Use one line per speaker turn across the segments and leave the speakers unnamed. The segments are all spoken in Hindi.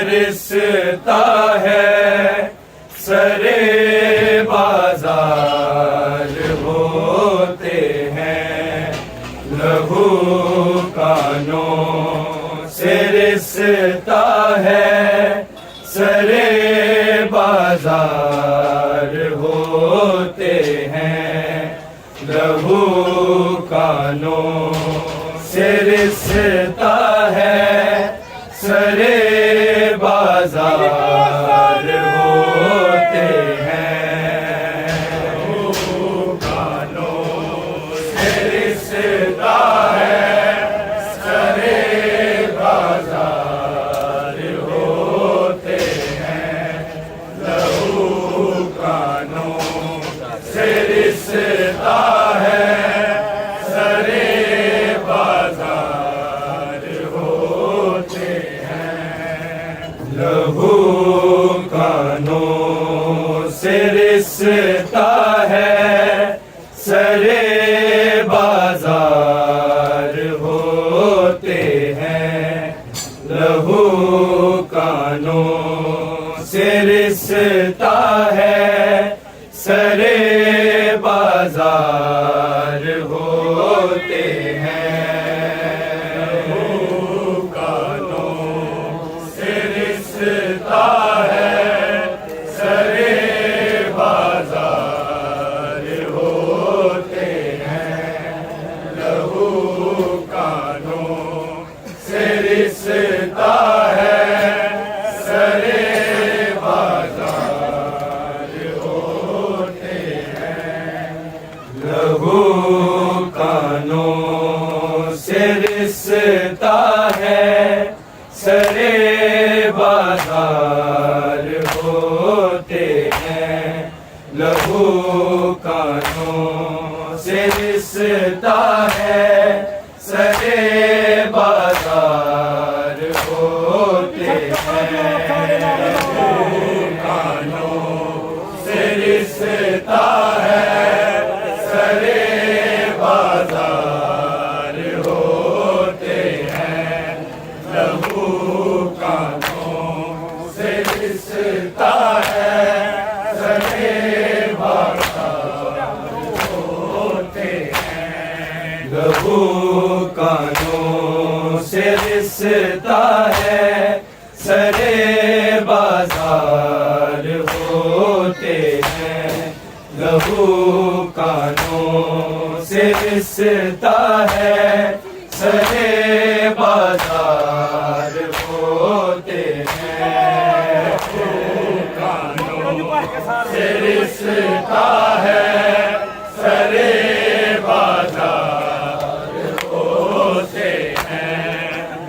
सिरसता है सरे बाजार होते हैं लहू कानों से रिसता है सरे बाजार होते हैं लहू कानों से रिसता है सरे बाजार होते हैं कानों से रिसता है सरे बाजार होते हैं लहू कानों से रिसता है सरे बाजार होते लहू कानों से रिसता है सरे बाजार होते हैं लहू कानों से रिसता है सरे बाजार होते हैं लहू कानों से रिसता है सरे बाजार होते हैं लहू कानों से रिसता है सरे बाजार होते हैं लहू कानों से रिसता है सरे बाजार होते हैं लहू कानों से रिसता है सरे बाजार होते हैं लहू कानों से रिसता है सरे बाजार होते हैं लहू कानों से रिसता है सरे बाजार होते हैं लहू कानों से रिसता है सरे बाजार होते हैं लहू कानों से रिसता है सरे बाजार होते हैं लहू कानों से रिसता है सरे बाजार होते हैं लहू कानों से रिसता है सरे बाजार होते हैं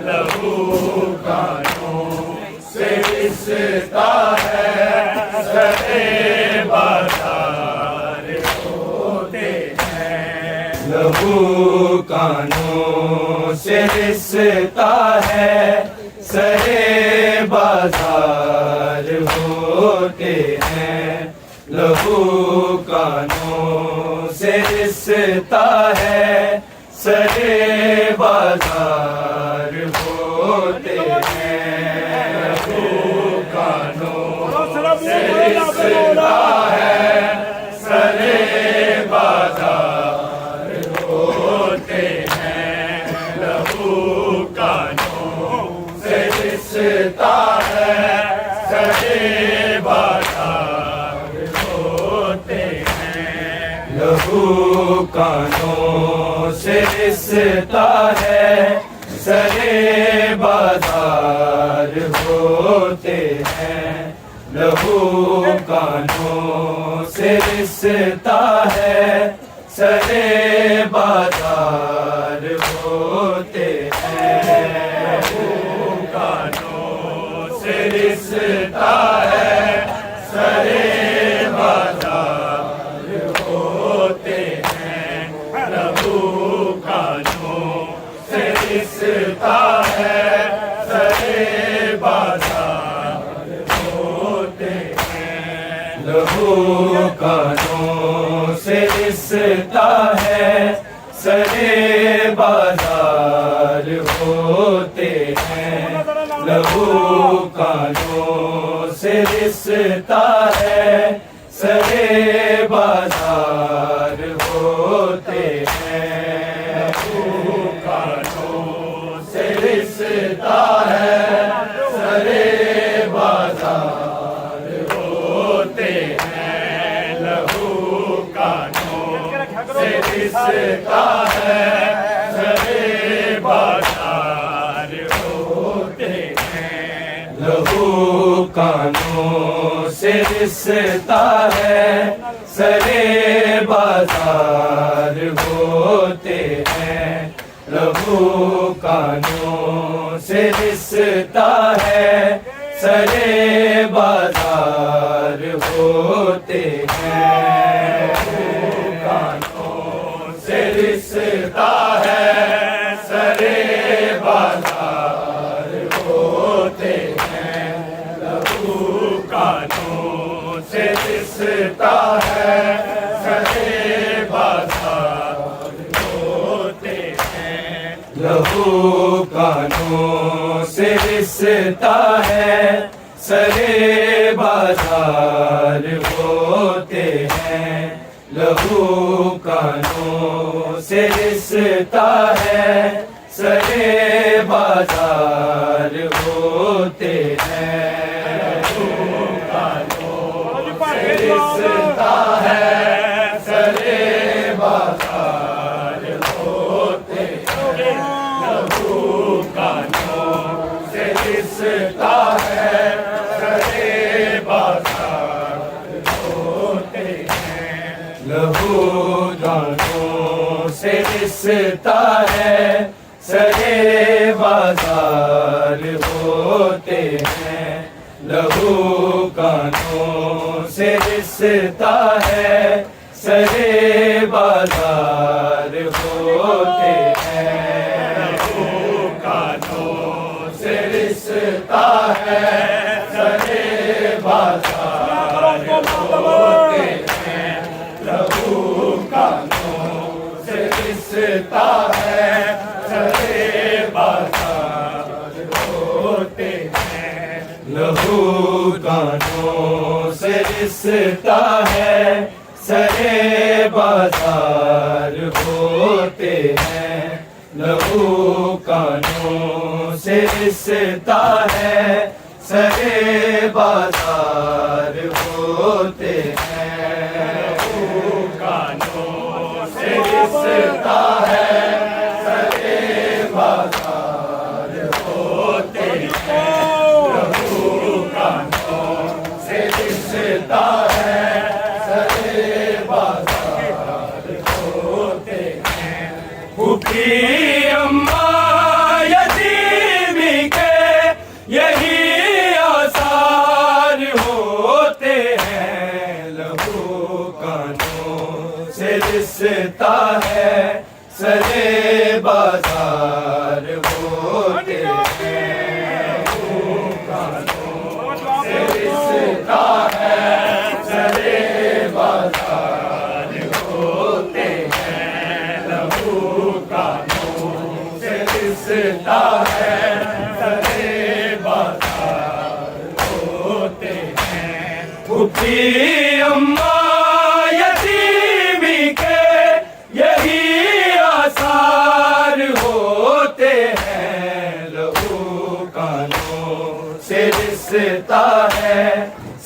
लहू कानों से रिसता है सरे बाजार होते हैं लहू कानों से रिसता है सरे बाजार होते हैं लहू कानों से रिसता है सरे बाजार होते हैं लहू कानों से रिसता है सरे बाजार होते हैं लहू कानों से रिसता है सरे बाजार होते हैं लहू कानों से रिसता है सरे बाजार होते हैं। कानों से रिश्ता है सरे बाजार होते हैं। प्रभु कानों से रिश्ता है सरे बाजार होते हैं। लहू कानों से रिश्ता है सरे बाजार होते हैं। लहू कानों से रिश्ता है सरे बाजार होते हैं। लहू कानों से रिश्ता है सरे बाजार होते हैं। लहू कानों से रिश्ता है सरे बाजार होते हैं। लहू कानों से रिश्ता है सरे बाजार होते हैं। लहू कानों से रिश्ता है सरे बाजार होते हैं। कानों से रिश्ता है सरे बाजार होते हैं। लहू कानों से रिश्ता है सरे बाजार होते हैं। लहू कानों से रिश्ता है सरे बाजार होते हैं। लहू कानों से रिश्ता है सरे बाजार होते हैं। लहू कानों से रिश्ता है सरे बाजार होते हैं। लहू कानों से रिश्ता है सरे बाजार होते हैं। लहू कानों से रिश्ता है सरे बाजार होते हैं। लहू कानों से रिश्ता है सरे बाजार होते हैं। लहू कानों से रिश्ता है सरे बाजार होते हैं। लहू कानों से रिश्ता है सरे बाजार होते हैं। लहू कानों से रिश्ता है सरे बाजार होते हैं। लहू कानों से रिश्ता है सरे बाजार होते हैं। लहू कानों से रिश्ता है सरे बाजार होते हैं। लहू कानों से रिश्ता है सरे बाजार होते हैं। भूखी अम्मा यतीमी के यही आसार होते हैं। लहू कानों से रिश्ता है सरे बाजार होते हैं। लहू कानों से रिश्ता है सरे बाजार होते हैं। लहू कानों से रिश्ता है सरे बाजार होते हैं। भूखी अम्मा यतीमी के यही आसार होते हैं। लहू कानों से रिश्ता है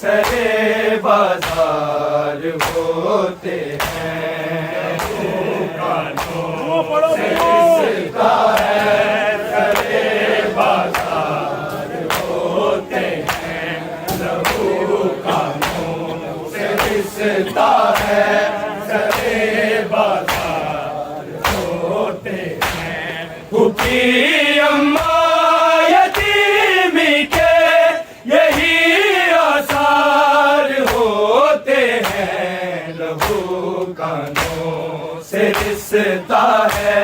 सरे बाजार होते हैं। लहू कानों से रिश्ता है सरे बाजार होते हैं। लहू कानों से रिश्ता है सरे बाजार भूखी अम्मा यतीमी के यही आसार होते हैं। लहू कानों से रिश्ता है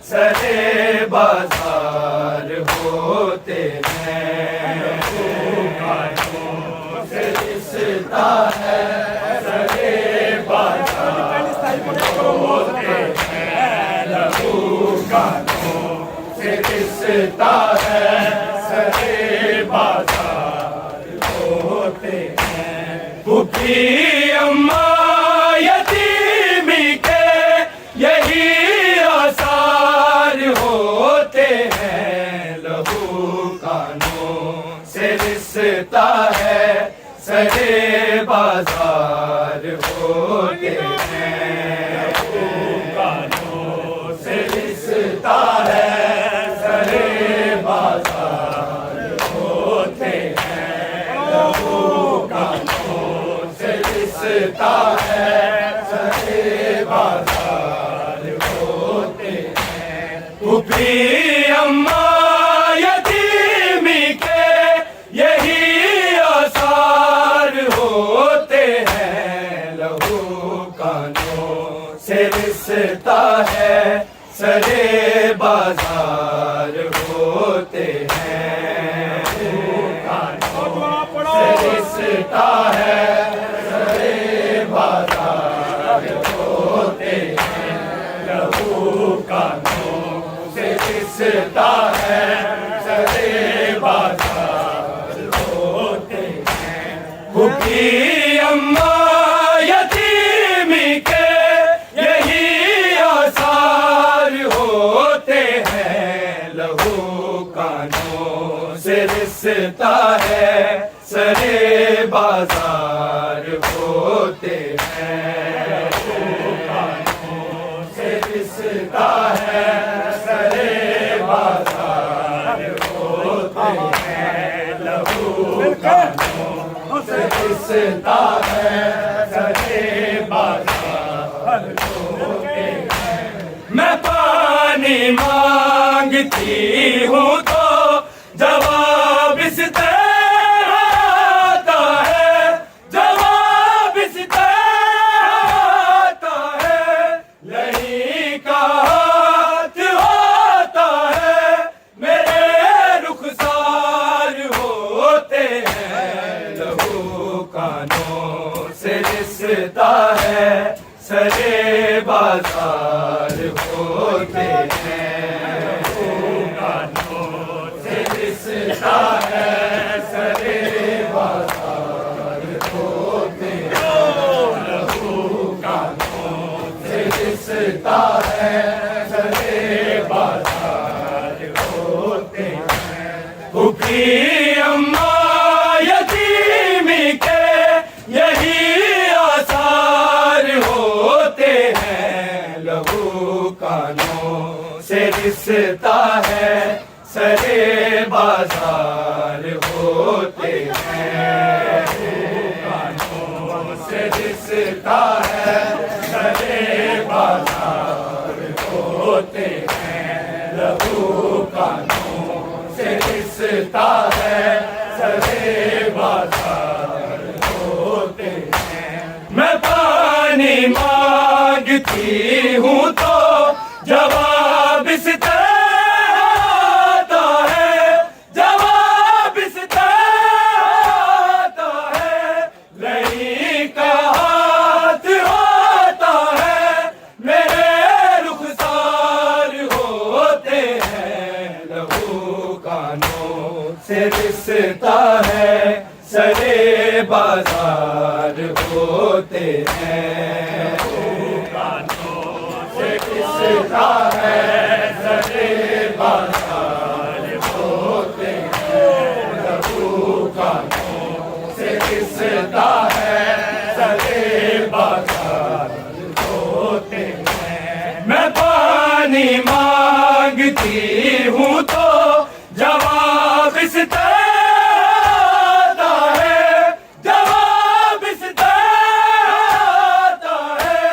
सरे बाजार होते हैं। लहू कानों से रिश्ता है सरे बाजार होते हैं। लहू कानों से रिश्ता है सरे बाजार होते हैं। भूखी अम्मा यतीमी के यही आसार होते हैं। लहू कानों से रिश्ता है सरे बाजार होते हैं। लहू कानों से रिश्ता है सरे बाजार होते हैं। लहू कानों से रिश्ता है सरे बाजार होते हैं। भूखी अम्मा यतीमी के यही आसार होते हैं। लहू कानों से रिश्ता है सरे बाजार होते हैं। लहू कानों से रिश्ता है सरे बाजार होते हैं। लहू कानों से रिश्ता है सरे बाजार होते हैं। भूखी अम्मा यतीमी के यही आसार होते हैं। लहू कानों से रिश्ता है सरे बाजार होते हैं। लहू कानों से रिश्ता है सरे बाजार होते हैं। लहू कानों से रिश्ता है सरे बाजार होते हैं। मैं पानी मांगती हूँ तो जवाब इस तरह आता है। जवाब इस तरह आता है। लही का हाथ होता है मेरे रुखसार होते हैं। लहू कानों से रिश्ता है सरे बाजार होते हैं। लहू कानों से रिश्ता है सरे बाजार होते हैं। लहू कानों से रिश्ता है सरे बाजार होते हैं। भूखी अम्मा यतीमी के यही आसार होते हैं। लहू कानों से रिश्ता है सरे बाजार होते हैं। लहू कानों से रिश्ता है सरे बाजार होते हैं। लहू कानों से रिश्ता है सरे बाजार होते हैं। मैं पानी मांगती हूँ तो जवाब इस तरह आता है। जवाब इस तरह आता है। लही का हाथ होता है मेरे रुखसार होते हैं। लहू कानों से रिश्ता है सरे बाजार होते हैं। लहू कानों से रिश्ता है सरे बाजार होते हैं। लहू कानों से रिश्ता है सरे बाजार होते हैं। मैं पानी मांगती हूँ तो जवाब इस तरह आता है। जवाब इस तरह आता है।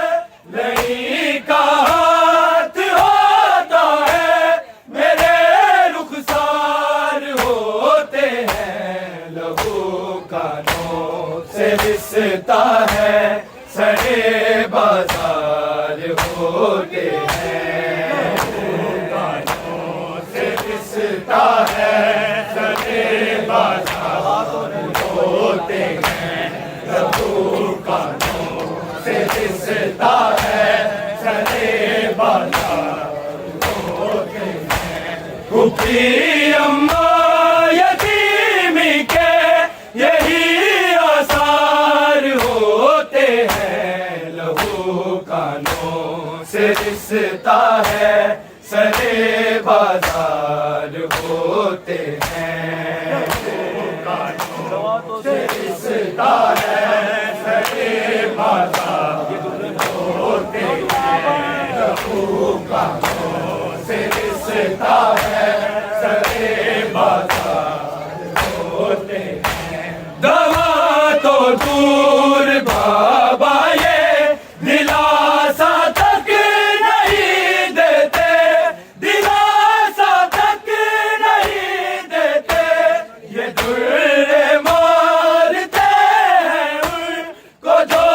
लही का हाथ होता है मेरे बाजार होते हैं। कानों से रिश्ता है सरे बाजार होते हैं। प्रभु कानों से रिश्ता है सरे बाजार होते हैं। कुफरी अम्मा यतीमी के यही आसार होते हैं। लहू कानों से रिश्ता है सरे बाजार होते हैं। कानों से रिश्ता है सरे बाजार होते हैं। लहू कानों से रिश्ता है सरे बाजार होते हैं। दवा तो दूर बाबा ये दिलासा तक नहीं देते। दिलासा तक नहीं देते। ये दुर्रे मारते हैं उनको जो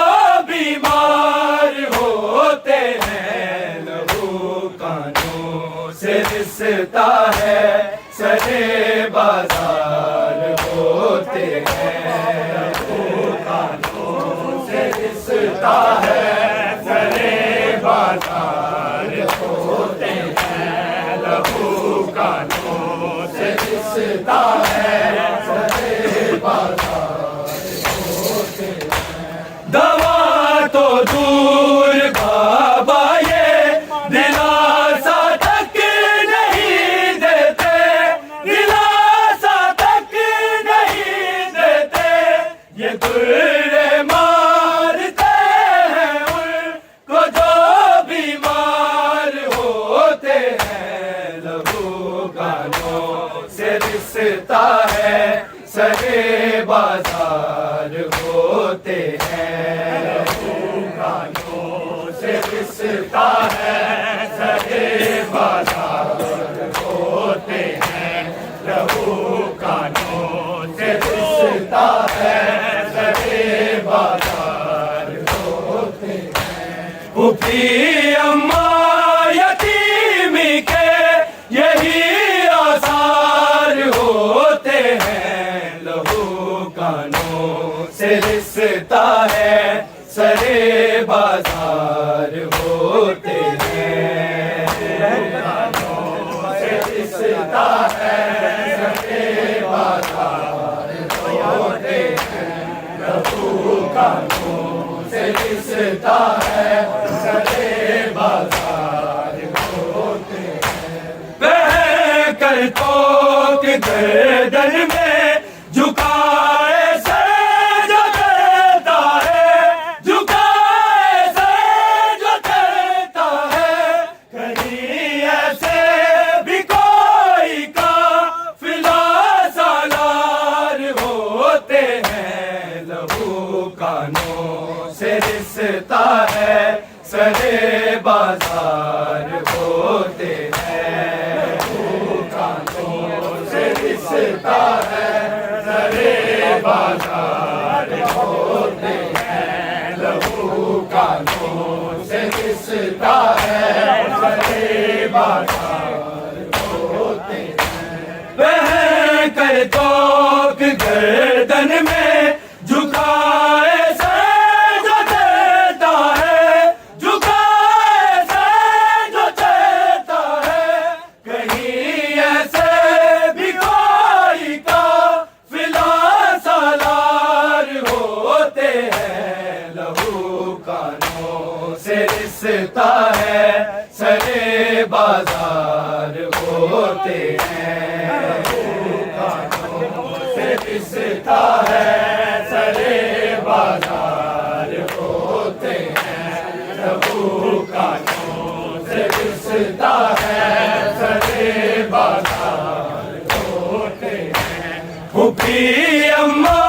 बीमार होते हैं। लहू कानों से रिश्ता है सरे बाजार होते हैं। लहू कानों से रिश्ता है सरे बाजार होते हैं। लहू कानों से रिश्ता है सरे बाजार होते हैं। दवा तो दूर बाबा ये दिलासा तक नहीं देते। दिलासा तक नहीं देते। ये दुर्रे मारते हैं उनको जो बीमार होते हैं। लहू कानों से रिश्ता है सरे बाजार होते हैं। लहू कानों से रिश्ता है सरे बाजार होते हैं। लहू कानों से रिश्ता है सरे बाजार होते हैं। कुफरी अम्मा यतीमी के यही आसार होते हैं। लहू कानों से रिश्ता है सरे बाजार होते हैं। कानों से रिश्ता है सरे बाजार होते हैं। लहू कानों से रिश्ता है सरे बाजार होते हैं। वह कर तो कि गर्दन में झुकाए सर जो करता है। झुकाए सर जो करता है। कहीं ऐसे भी कोई काफिला सालार होते हैं। लहू कानों से रिश्ता है सरे बाजार होते हैं। लहू कानों से रिश्ता है सरे बाजार होते हैं। लहू कानों से रिश्ता है सरे बाजार होते हैं। वह कर तो गर्दन में झुकाए सर जो करता है। झुकाए सर जो करता है। कहीं ऐसे भी कोई काफिला सालार होते हैं। लहू कानों से रिश्ता है सरे बाजार होते हैं। लहू कानों से रिश्ता है सरे बाजार होते हैं। लहू कानों से रिश्ता है सरे बाजार होते हैं। कुफरी अम्मा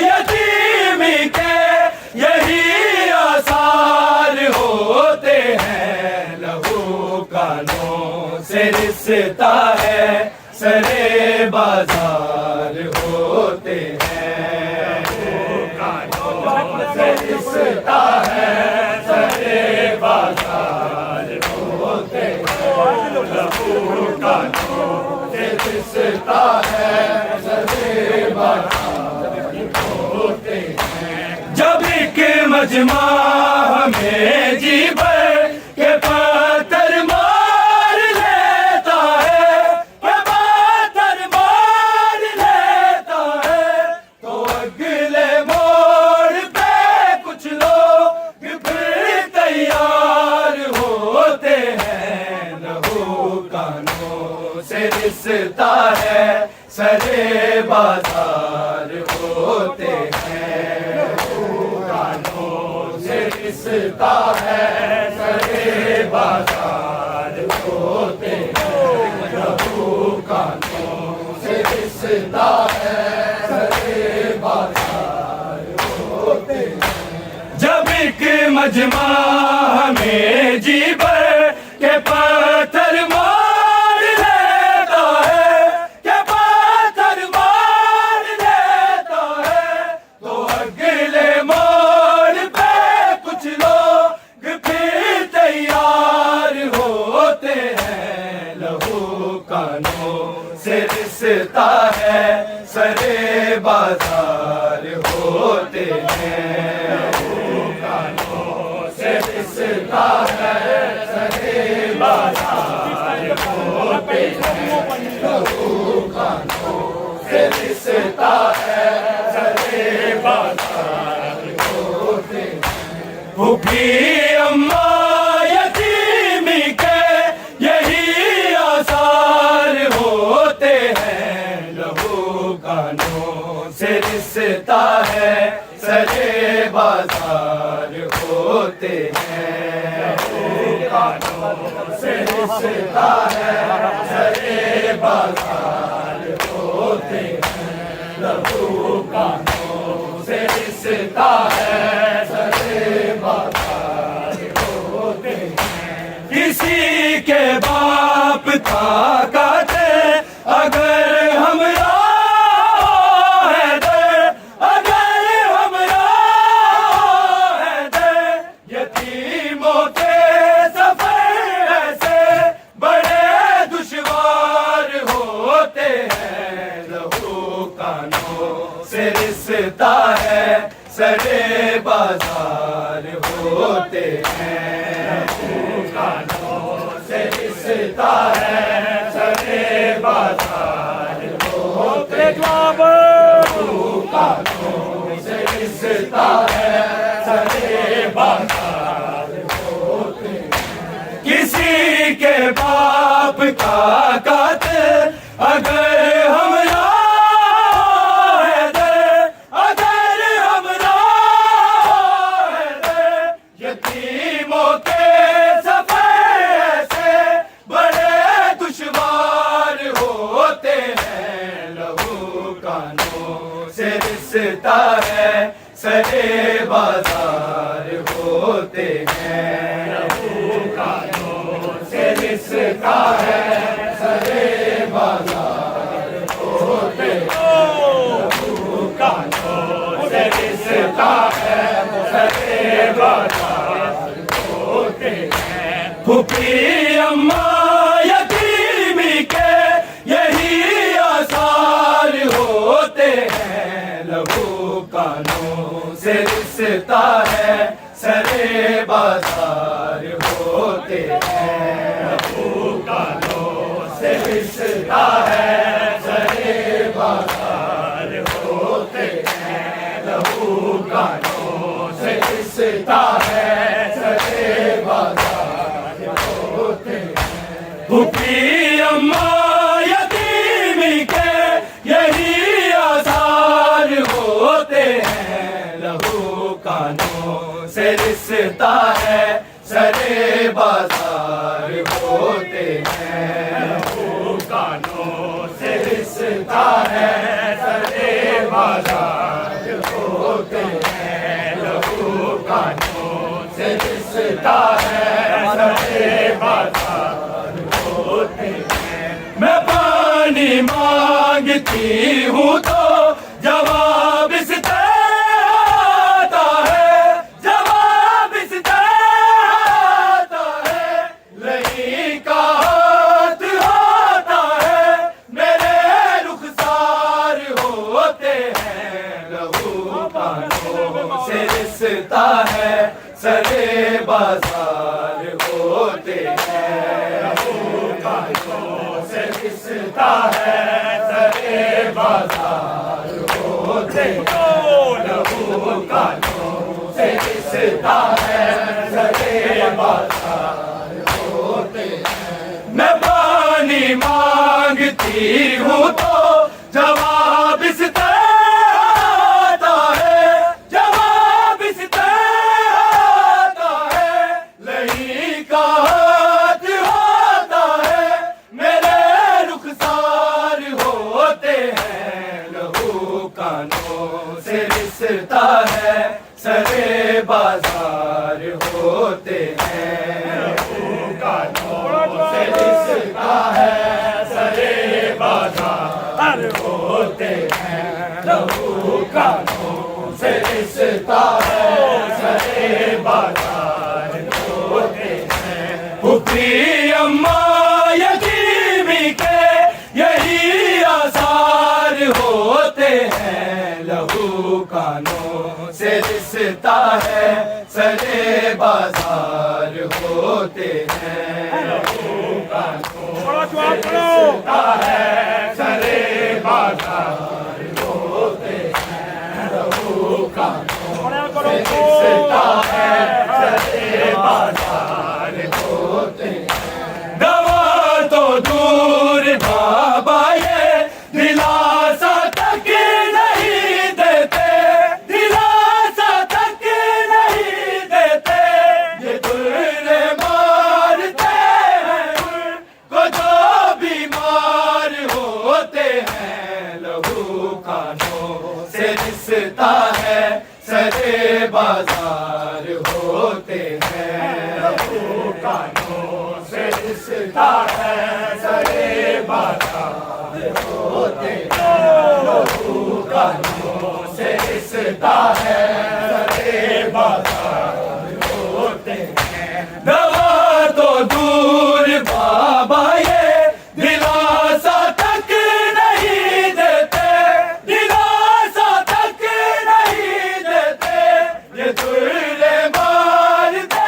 यतीमी के यही आसार होते हैं। लहू कानों से रिश्ता है सरे बाजार होते हैं। कानों से रिश्ता है सरे मजमा हमें जी भर के पत्थर मार लेता है, के पत्थर मार लेता है। तो अगले मोड़ पे कुछ लोग फिर तैयार होते हैं। लहू कानों से रिश्ता है, सरे बाजार होते हैं। लहू कानों से रिश्ता है, सरे बाजार होते हैं। लहू कानों से रिश्ता है, सरे बाजार होते हैं। जब एक मजमा हमें जी भर के पत्थर मार लेता है, के पत्थर मार लेता है। तो अगले मोड़ पे कुछ लोग फिर तैयार होते हैं। लहू कानों से रिश्ता है, सरे बाजार होते हैं। लहू कानों से रिश्ता है, सरे बाजार होते हैं। लहू कानों से रिश्ता है, सरे बाजार होते हैं। फूफी अम्मा यतीमी के यही आसार होते हैं। लहू कानों से रिश्ता है, सरे बाजार होते हैं। लहू कानों से रिश्ता है, सरे बाजार होते हैं। लहू कानों से रिश्ता है, सरे बाजार होते हैं। किसी के बाप का काते अगर हमरा है दर, अगर हमरा है दर। यतीमों के सफर ऐसे बड़े दुश्वार होते हैं। लहू कानों से रिश्ता है, सरे बाजार होते हैं। लहू कानों से रिश्ता है, सरे बाजार होते हैं। लहू कानों से रिश्ता है, सरे बाजार होते हैं। किसी के बाप का कातिल अगर हमरा है दर, अगर हमरा है दर। यतीमों के सफर ऐसे बड़े दुश्वार होते हैं। लहू कानों से रिश्ता है, सरे बाजार होते हैं। लहू कानों से रिश्ता है, सरे बाजार होते हैं। लहू कानों से रिश्ता है, सरे बाजार होते हैं। फूफी अम्मा यतीमी के यही आसार होते हैं। लहू कानों से रिश्ता है, सरे बाजार होते हैं। लहू कानों से रिश्ता है, सरे बाजार होते हैं। लहू कानों से रिश्ता है, सरे बाजार होते हैं। फूफी अम्मा यतीमी के यही आसार होते हैं। लहू कानों से रिश्ता है, सरे बाजार होते हैं। लहू कानों से रिश्ता है, सरे बाजार होते हैं। लहू कानों से रिश्ता है, सरे बाजार होते हैं। मैं पानी मांगती हूँ तो जवाब इससे आता है, जवाब इससे आता है। लही का हाथ होता है, मेरे रुखसार होते हैं। लहू कानों से रिश्ता है, होते हैं। लहू कानों से रिसता है सरे बाजार होते हैं। लहू कानों से रिसता है सरे बाजार होते हैं। मैं पानी मांगती हूँ तो जवाब इस आता है, जवाब इस आता है। लही का हाथ होता है मेरे रुखसार होते हैं। लहू कानों से रिसता है सरे बाजार होते हैं। लहू कानों से रिसता है सरे बाजार होते हैं। लहू कानों से रिसता है सरे बाजार होते हैं। फुफी अम्मा यतीमी के यही आसार होते हैं। लहू कानों से रिसता है सरे बाजार होते हैं। लहू कानों से रिसता है सरे बाजार होते हैं। लहू कानों से रिसता है सरे बाजार होते हैं। दवा तो दूर बाबा ये दिलासा तक नहीं देते, दिलासा तक नहीं देते। ये दुर्रे मारते हैं उनको जो बीमार होते हैं। लहू कानों से रिसता है सरे बाजार होते हैं। लहू कानों से रिसता है सरे बाजार होते हैं। लहू कानों से रिसता है सरे बाजार होते हैं। दवा तो दूर बाबा ये दिलासा तक नहीं देते, दिलासा तक नहीं देते। ये दुर्रे मारते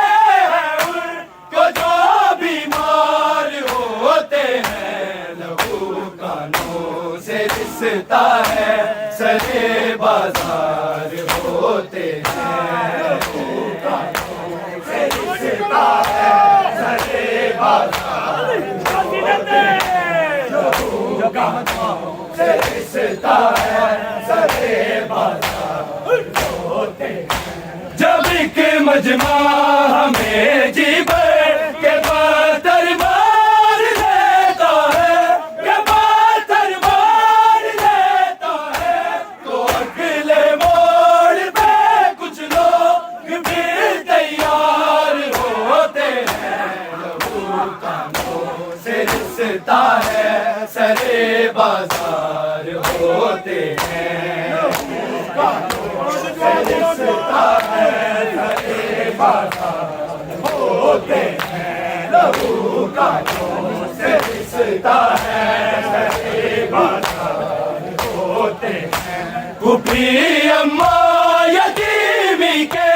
हैं उनको जो बीमार होते हैं। लहू कानों से रिसता है सरे बाजार होते हैं। लहू कानों से रिसता है सरे बाजार होते हैं। लहू कानों से रिसता है सरे बाजार होते हैं। जब एक मजमा हमें जीवन के पातर मार लेता है, के पातर मार लेता है। तो अगले मोड़ पे कुछ लोग भी तैयार होते हैं। लहू कानों से रिसता है सरे बाजार होते हैं। लहू कानों से रिसता है सरे बाजार होते हैं। लहू कानों से रिसता है सरे बाजार होते हैं। फुफी अम्मा यतीमी के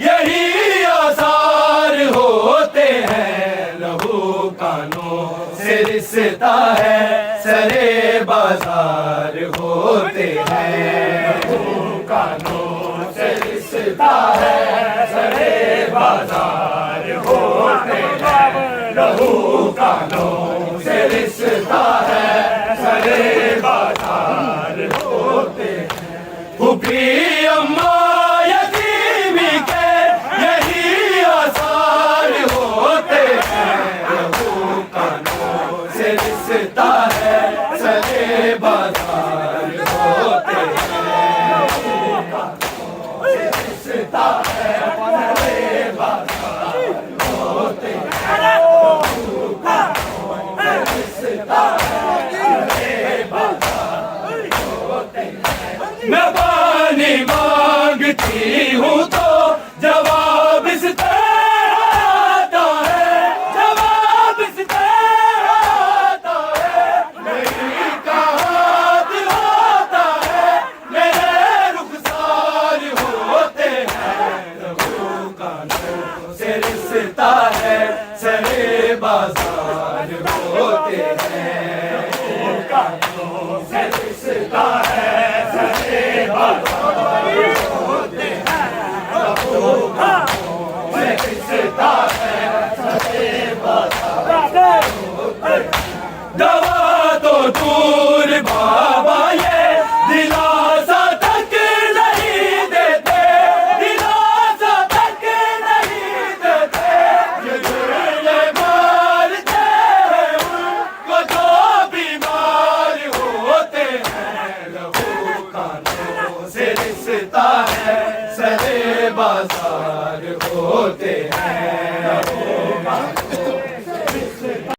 यही आसार होते हैं। लहू कानों से रिसता है सरे बाजार होते हैं। लहू कानों से रिसता है सरे बाजार होते हैं। लहू कानों से रिसता है सरे बाजार होते हैं। फुफी अम्मा यतीमी के यही आसार होते हैं। लहू कानों से रिसता है सरे बाजार होते हैं। लहू कानों से रिसता है सरे बाजार होते हैं। लहू कानों से रिसता है सरे बाजार होते हैं। मैं पानी सरे बाजार होते हैं, कानों से रिश्ता है सरे बाजार होते हैं, से रिश्ता है सरे बाजार होते हैं। दवा तो दूर बाबा ये दिलासा तक नहीं देते, दिलासा तक नहीं देते, ये मारते हैं उनको जो बीमार होते हैं। लहू कानों से रिश्ता है सरे बाजार होते हैं।